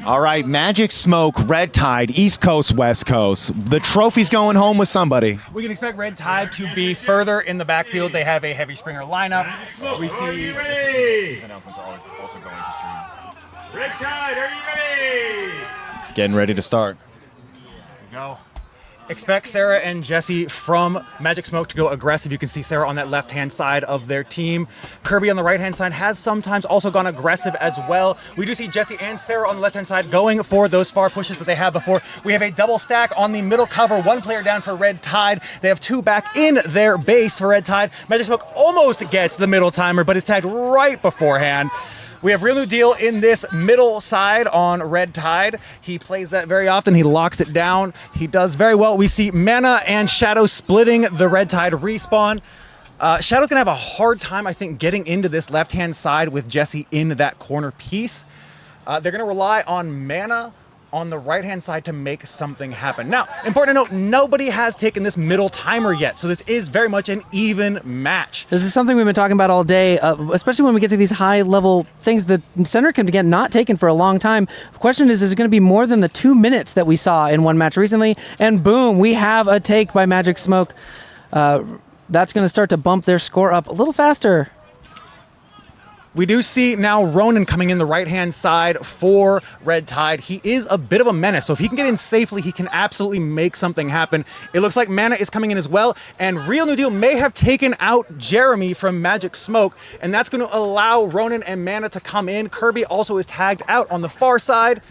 All right, Magic Smoke, Red Tide, East Coast, West Coast. The trophy's going home with somebody. We can expect Red Tide to be further in the backfield. They have a heavy Springer lineup. We see these announcements are always also going to stream. Red Tide, are you ready? Getting ready to start. Go. Expect Sarah and Jesse from Magic Smoke to go aggressive. You can see Sarah on that left-hand side of their team. Kirby on the right-hand side has sometimes also gone aggressive as well. We do see Jesse and Sarah on the left-hand side going for those far pushes that they have before. We have a double stack on the middle cover. One player down for Red Tide. They have two back in their base for Red Tide. Magic Smoke almost gets the middle timer, but is tagged right beforehand. We have Real New Deal in this middle side on Red Tide. He plays that very often. He locks it down. He does very well. We see Mana and Shadow splitting the Red Tide respawn. Shadow's going to have a hard time, I think, getting into this left-hand side with Jesse in that corner piece. They're going to rely on Mana on the right-hand side to make something happen. Now, important to note, nobody has taken this middle timer yet, so this is very much an even match. This is something we've been talking about all day, especially when we get to these high-level things. The center can get not taken for a long time. The question is it going to be more than the 2 minutes that we saw in one match recently? And boom, we have a take by Magic Smoke. That's going to start to bump their score up a little faster. We do see now Ronan coming in the right-hand side for Red Tide. He is a bit of a menace, so if he can get in safely, he can absolutely make something happen. It looks like Mana is coming in as well, and Real New Deal may have taken out Jeremy from Magic Smoke, and that's going to allow Ronan and Mana to come in. Kirby also is tagged out on the far side.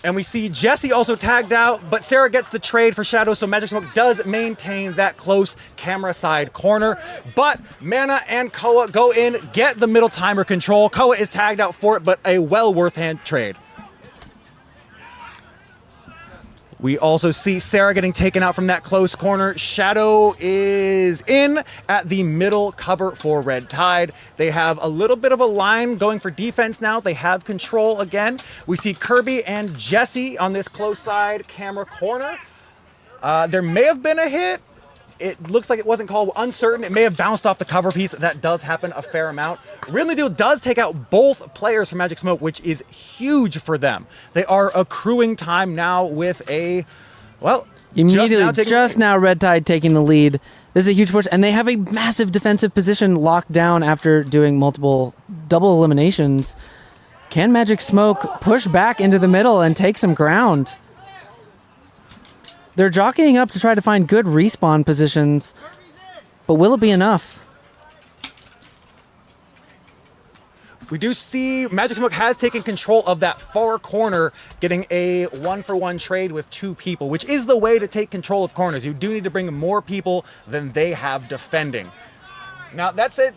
And we see Jesse also tagged out, but Sarah gets the trade for Shadow, so Magic Smoke does maintain that close camera side corner. But Mana and Koa go in, get the middle timer control. Koa is tagged out for it, but a well worth hand trade. We also see Sarah getting taken out from that close corner. Shadow is in at the middle cover for Red Tide. They have a little bit of a line going for defense now. They have control again. We see Kirby and Jesse on this close side camera corner. There may have been a hit. It looks like it wasn't called, uncertain. It may have bounced off the cover piece. That does happen a fair amount. Real New Deal does take out both players from Magic Smoke, which is huge for them. They are accruing time now with a, well, immediately, just now Red Tide taking the lead. This is a huge push, and they have a massive defensive position locked down after doing multiple double eliminations. Can Magic Smoke push back into the middle and take some ground? They're jockeying up to try to find good respawn positions, but will it be enough? We do see Magic Smoke has taken control of that far corner, getting a 1-for-1 trade with two people, which is the way to take control of corners. You do need to bring more people than they have defending. Now, that said,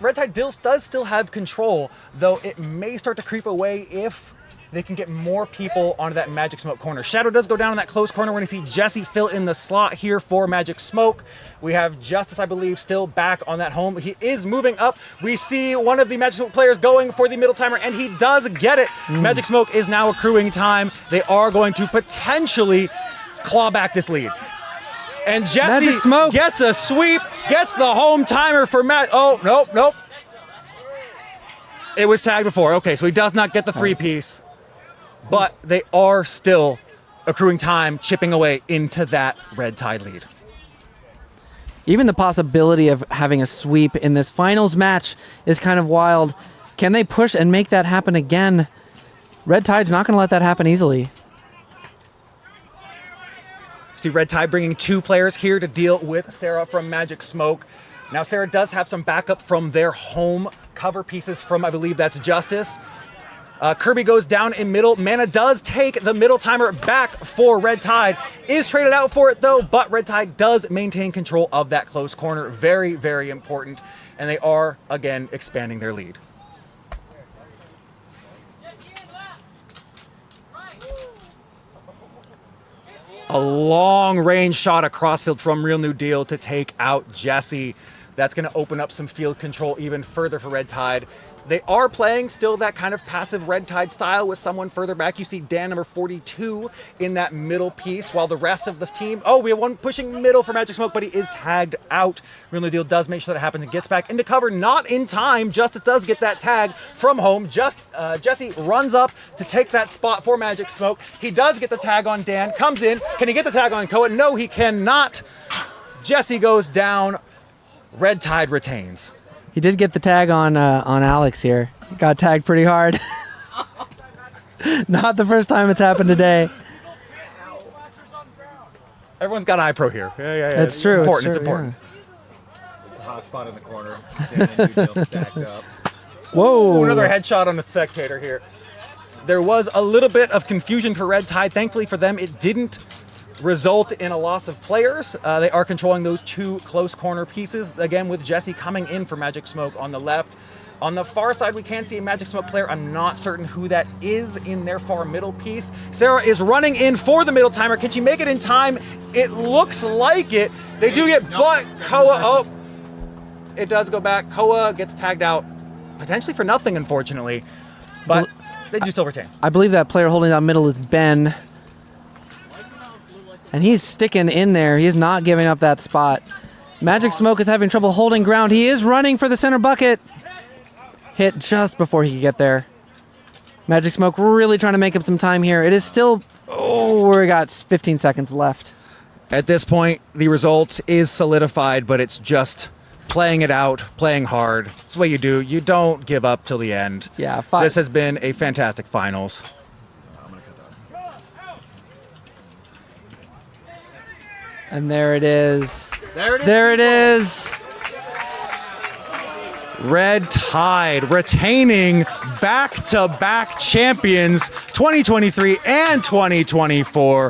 Red Tide does still have control, though it may start to creep away if they can get more people onto that Magic Smoke corner. Shadow does go down in that close corner. We're going to see Jesse fill in the slot here for Magic Smoke. We have Justice, I believe, still back on that home. He is moving up. We see one of the Magic Smoke players going for the middle timer, and he does get it. Magic Smoke is now accruing time. They are going to potentially claw back this lead. And Jesse gets a sweep, gets the home timer for Matt. Oh, nope. It was tagged before. Okay, so he does not get the three-piece. But they are still accruing time, chipping away into that Red Tide lead. Even the possibility of having a sweep in this finals match is kind of wild. Can they push and make that happen again? Red Tide's not going to let that happen easily. See Red Tide bringing two players here to deal with Sarah from Magic Smoke. Now Sarah does have some backup from their home cover pieces from, I believe that's Justice. Kirby goes down in middle. Mana does take the middle timer back for Red Tide. Is traded out for it though, but Red Tide does maintain control of that close corner. Very, very important. And they are, again, expanding their lead. A long range shot across field from Real New Deal to take out Jesse. That's going to open up some field control even further for Red Tide. They are playing still that kind of passive Red Tide style with someone further back. You see Dan number 42 in that middle piece, while the rest of the team, we have one pushing middle for Magic Smoke, but he is tagged out. Really Deal does make sure that happens and gets back into cover, not in time. Justice does get that tag from home. Jesse runs up to take that spot for Magic Smoke. He does get the tag on Dan, comes in. Can he get the tag on Koa? No, he cannot. Jesse goes down. Red Tide retains. He did get the tag on Alex here. Got tagged pretty hard. Not the first time it's happened today. Everyone's got iPro here. Yeah. It's true. Important. It's It's important. It's a hot spot in the corner. Dan and New stacked up. Whoa. Ooh, another headshot on the spectator here. There was a little bit of confusion for Red Tide. Thankfully for them, it didn't result in a loss of players. They are controlling those two close corner pieces, again with Jesse coming in for Magic Smoke on the left. On the far side, we can see a Magic Smoke player. I'm not certain who that is in their far middle piece. Sarah is running in for the middle timer. Can she make it in time? It looks like it. They do get, but Koa, it does go back. Koa gets tagged out, potentially for nothing, unfortunately, but they do still retain. I believe that player holding down middle is Ben. And he's sticking in there. He is not giving up that spot. Magic Smoke is having trouble holding ground. He is running for the center bucket. Hit just before he could get there. Magic Smoke really trying to make up some time here. It is still, we got 15 seconds left. At this point, the result is solidified, but it's just playing it out, playing hard. It's what you do. You don't give up till the end. Yeah, This has been a fantastic finals. And there it is. There it is. Red Tide retaining back-to-back champions 2023 and 2024.